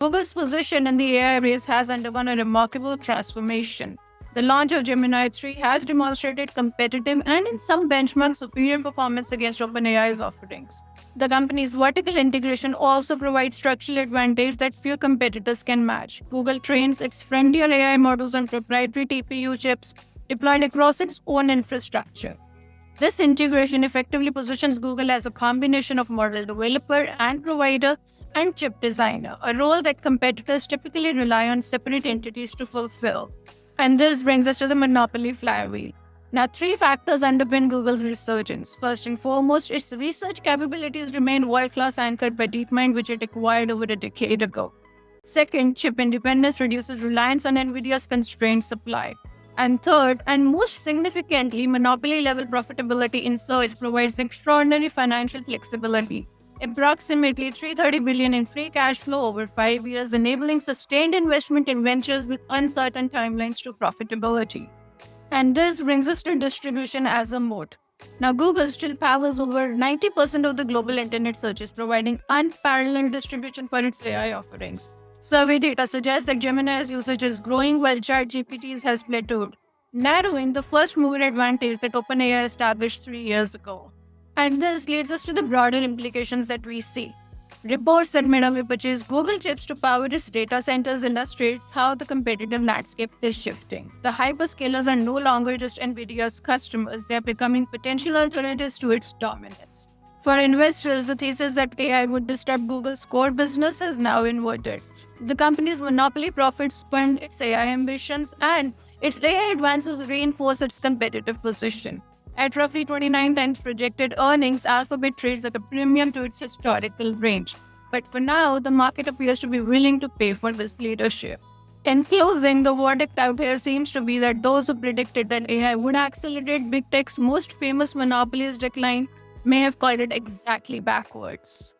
Google's position in the AI race has undergone a remarkable transformation. The launch of Gemini 3 has demonstrated competitive and, in some benchmarks, superior performance against OpenAI's offerings. The company's vertical integration also provides structural advantage that few competitors can match. Google trains its frontier AI models on proprietary TPU chips deployed across its own infrastructure. This integration effectively positions Google as a combination of model developer and provider and chip designer, a role that competitors typically rely on separate entities to fulfill. And this brings us to the monopoly flywheel. Now, three factors underpin Google's resurgence. First and foremost, its research capabilities remain world-class, anchored by DeepMind, which it acquired over a decade ago. Second, chip independence reduces reliance on NVIDIA's constrained supply. And third, and most significantly, monopoly-level profitability in search provides extraordinary financial flexibility. Approximately $330 billion in free cash flow over 5 years, enabling sustained investment in ventures with uncertain timelines to profitability. And this brings us to distribution as a moat. Now, Google still powers over 90% of the global internet searches, providing unparalleled distribution for its AI offerings. Survey data suggests that Gemini's usage is growing while ChatGPT's has plateaued, narrowing the first mover advantage that OpenAI established 3 years ago. And this leads us to the broader implications that we see. Reports that Meta may purchase Google chips to power its data centers illustrates how the competitive landscape is shifting. The hyperscalers are no longer just NVIDIA's customers, they are becoming potential alternatives to its dominance. For investors, the thesis that AI would disrupt Google's core business has now inverted. The company's monopoly profits fund its AI ambitions, and its AI advances reinforce its competitive position. At roughly 29 times projected earnings, Alphabet trades at a premium to its historical range. But for now, the market appears to be willing to pay for this leadership. In closing, the verdict out here seems to be that those who predicted that AI would accelerate big tech's most famous monopoly's decline may have called it exactly backwards.